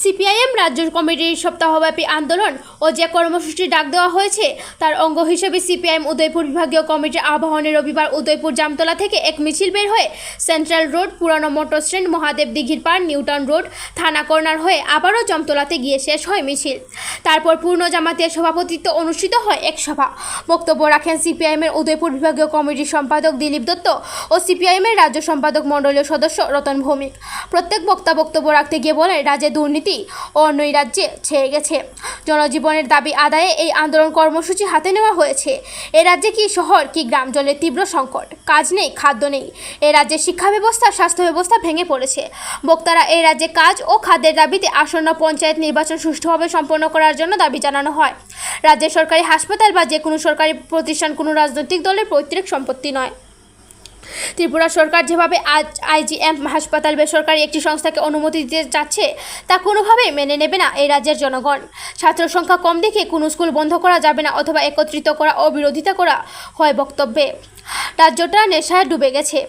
CPIM রাজ্য কমিটির সপ্তাহব্যাপী আন্দোলন ও যে কর্মসূচি ডাক দেওয়া হয়েছে তার অঙ্গ হিসেবে সিপিআইএম উদয়পুর বিভাগীয় কমিটির আহ্বানে রবিবার উদয়পুর জামতলা থেকে এক মিছিল বের হয়ে সেন্ট্রাল রোড, পুরানো মোটর স্ট্যান্ড, মহাদেব দিঘির পাড়, নিউটাউন রোড, থানা কর্নার হয়ে আবারও জামতলাতে গিয়ে শেষ হয় মিছিল। তারপর পূর্ণ জামাতের সভাপতিত্বে অনুষ্ঠিত হয় এক সভা। বক্তব্য রাখেন সিপিআইএমের উদয়পুর বিভাগীয় কমিটির সম্পাদক দিলীপ দত্ত ও সিপিআইএমের রাজ্য সম্পাদক মণ্ডলীয় সদস্য রতন ভৌমিক। প্রত্যেক বক্তা বক্তব্য রাখতে গিয়ে বলেন, রাজ্যে দুর্নীতি ও নৈরাজ্যে ছেয়ে গেছে। জনজীবনের দাবি আদায়ে এই আন্দোলন কর্মসূচি হাতে নেওয়া হয়েছে। এ রাজ্যে কি শহর কি গ্রাম, জলের তীব্র সংকট, কাজ নেই, খাদ্য নেই। এ রাজ্যে শিক্ষা ব্যবস্থা, স্বাস্থ্য ব্যবস্থা ভেঙে পড়েছে। বক্তারা এই রাজ্যে কাজ ও খাদ্যের দাবিতে আসন্ন পঞ্চায়েত নির্বাচন সুষ্ঠুভাবে সম্পন্ন করার জন্য দাবি জানানো হয়। রাজ্যের সরকারি হাসপাতাল বা যে কোনো সরকারি প্রতিষ্ঠান কোনো রাজনৈতিক দলের পৈতৃক সম্পত্তি নয়। ত্রিপুরা সরকার যেভাবে আজ আইজিএম হাসপাতাল বেসরকারি একটি সংস্থাকে অনুমতি দিতে চাচ্ছে তা কোনোভাবেই মেনে নেবে না এই রাজ্যের জনগণ। ছাত্র সংখ্যা কম দেখে কোনো স্কুল বন্ধ করা যাবে না অথবা একত্রিত করা ও বিরোধিতা করা হয় বক্তব্যে। রাজ্যটা নেশায় ডুবে গেছে।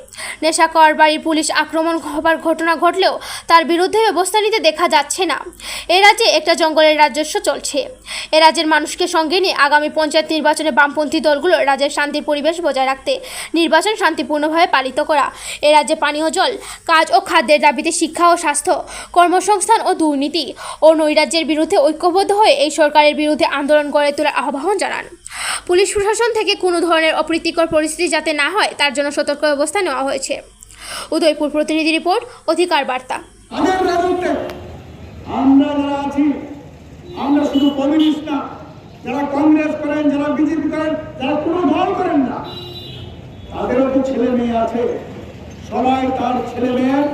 নেশা কারবারির পুলিশ আক্রমণ হবার ঘটনা ঘটলেও তার বিরুদ্ধে ব্যবস্থা নিতে দেখা যাচ্ছে না। এ রাজ্যে একটা জঙ্গলের রাজস্ব চলছে। এ রাজ্যের মানুষকে সঙ্গে নিয়ে আগামী পঞ্চায়েত নির্বাচনে বামপন্থী দলগুলো রাজ্যের শান্তির পরিবেশ বজায় রাখতে নির্বাচন শান্তিপূর্ণভাবে পালিত করা। এ রাজ্যে পানীয় জল, কাজ ও খাদ্যের দাবিতে শিক্ষা ও স্বাস্থ্য, কর্মসংস্থান ও দুর্নীতি ও নৈরাজ্যের বিরুদ্ধে ঐক্যবদ্ধ হয়ে এই সরকারের বিরুদ্ধে আন্দোলন গড়ে তোলার আহ্বান জানান। পুলিশ প্রশাসন থেকে কোনো ধরনের অপ্রীতিকর পরিস্থিতি যাতে না হয় তার জন্য সতর্ক ব্যবস্থা নেওয়া হয়েছে। উদয়পুর প্রতিনিধি রিপোর্ট, অধিকার বার্তা। আমরা যারা আছি, আমরা শুধু কমিউনিস্ট না, যারা কংগ্রেস করেন, যারা বিজেপি করেন, যারা কোনো দল করেন না, তাদেরও তো ছেলে মেয়ে আছে। সবাই তার ছেলে মেয়ের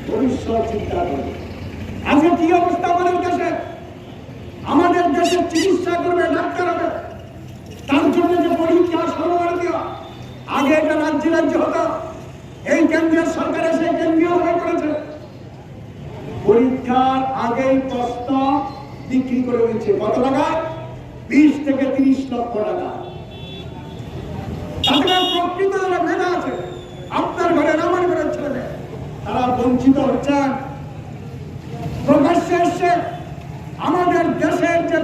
ভবিষ্যৎ চিন্তা করে। আজকে কি অবস্থা আমাদের দেশে? আমাদের দেশে চিকিৎসা করবে, ডাক্তার হবে, তার জন্য যে পরীক্ষা সর্বভারতীয়, আগে এটা রাজ্যে রাজ্যে হতো, এই কেন্দ্রীয় সরকার এসে কেন্দ্রীয় ভাবে করেছে। পরীক্ষার আগেই প্রশ্ন বিক্রি করে দিচ্ছে কত টাকা? 20 থেকে 30 লক্ষ টাকা। তাদের প্রকৃত যারা মেধা আছে, আপনার ঘরের আমার ঘরের ছেলে, তারা বঞ্চিত হচ্ছেন। প্রকাশ্যে এসছে আমাদের দেশের যে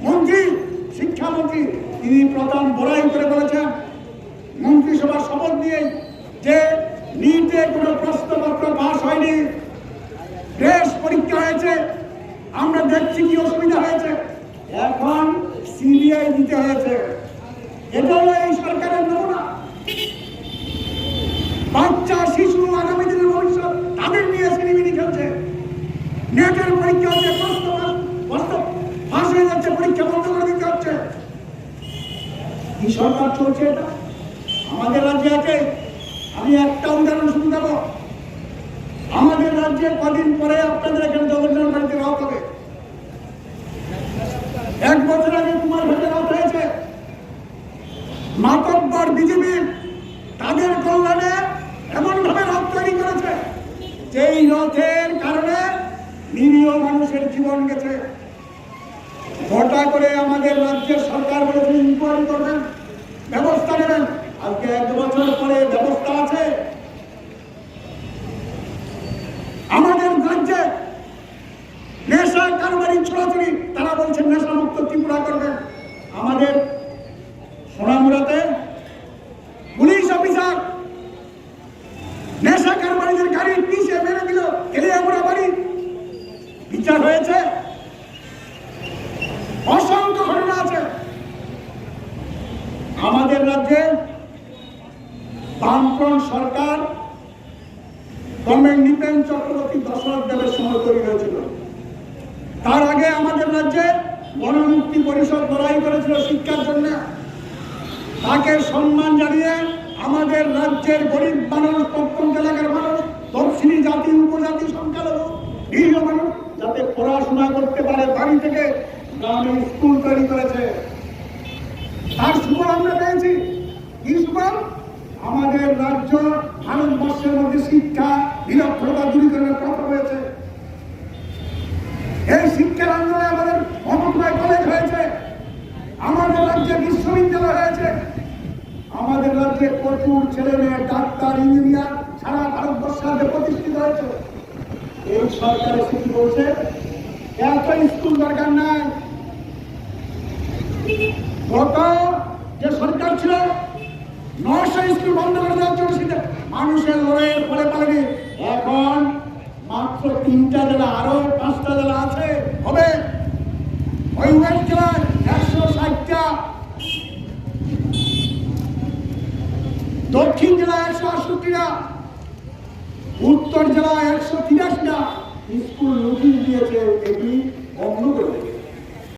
মন্ত্রী, শিক্ষামন্ত্রী, তিনি প্রথম বড়াই করে বলেছেন মন্ত্রিসভার শপথ নিয়ে যে নিটে কোনো প্রশ্নপত্র পাস হয়নি, টেস্ট পরীক্ষা হয়েছে, আমরা দেখছি কি অসুবিধা হয়েছে, এখন সিবিআই দিতে হয়েছে। এটা হলো এই সরকারের নমুনা। বাচ্চা শিশু আগামী দিনের ভবিষ্যৎ, তাদের নিয়ে সিনেমিনি খেলছে। নেটের পরীক্ষা হচ্ছে, প্রশ্ন ফাঁস হয়ে যাচ্ছে, পরীক্ষা বন্ধ করে দিতে হচ্ছে। কি সরকার চলছে এটা? আমাদের রাজ্যে আছে। আমি একটা উদাহরণ শুরু দেব। আমাদের রাজ্যে কদিন পরে আপনাদের এখানে জগন্নাথ বাড়িতে রাত হবে। 1 বছর আগে কুমার ঘাটে রাত হয়েছে। মাতব্বর বিজেপি তাদের কল্যাণে এমন ভাবে রথ তৈরি করেছে যে এই রথের কারণে নিরীহ মানুষের জীবন গেছে। ঘটা করে আমাদের রাজ্যের সরকার বলেছে ইনকোয়ারি করবেন, ব্যবস্থা নেবেন। আজকে 1 বছর পরে ব্যবস্থা আছে? আমাদের রাজ্যে নেশা কারবারি ছড়াছড়ি, তারা বলছেন নেশা মুক্ত ত্রিপুরা করবেন। আমাদের সোনামুড়াতে পুলিশ অফিসার নেশা কারবারিদের গাড়ির পিছে মেরে দিল, এলিয়াপুরা বাড়ি। বিচার হয়েছে? অসংখ্য ঘটনা আছে। আমাদের রাজ্যে বামফ্রন্ট সরকার গভর্নমেন্ট নিপেন চক্রবর্তী দশরথ দেবের সময় তৈরি হয়েছিল। তার আগে আমাদের রাজ্যে গণমুক্তি পরিষদ লড়াই করেছিল শিক্ষার জন্য। তাকে সম্মান জানিয়ে আমাদের রাজ্যের গরিব মানুষ, প্রত্যন্ত এলাকার মানুষ, তফসিলি জাতি, উপজাতি, সংখ্যালঘু, নিরীহ মানুষ যাতে পড়াশোনা করতে পারে, বাড়ি থেকে গ্রামে স্কুল তৈরি করেছে। তার সুফল আমরা পেয়েছি। কি সুফল? আমাদের রাজ্য ভারতবর্ষের মধ্যে শিক্ষা নিরক্ষরতা দূরীকরণের কথা হয়েছে। এই শিক্ষার আন্দোলনে আমাদের মমতায় কলেজ হয়েছে, আমাদের রাজ্যে বিশ্ববিদ্যালয় হয়েছে, আমাদের রাজ্যে প্রচুর ছেলে মেয়ে ডাক্তার, ইঞ্জিনিয়ার সারা ভারতবর্ষে প্রতিষ্ঠিত হয়েছে। এই সরকার এসে কি বলছে? স্কুল দরকার নাই। গত যে সরকার ছিল 900 স্কুল বন্ধ করে দেওয়ার জন্য সেটা মানুষের লড়াইয়ের ফলে পারেনি। এখন মাত্র 3টা জেলা, আরো 5টা জেলা আছে হবে। ওই ওয়েস্ট জেলায় 160টা, দক্ষিণ জেলায় 168টা, উত্তর জেলায় 183টা স্কুল নোটিশ দিয়েছে, এটি বন্ধ করে দেবে।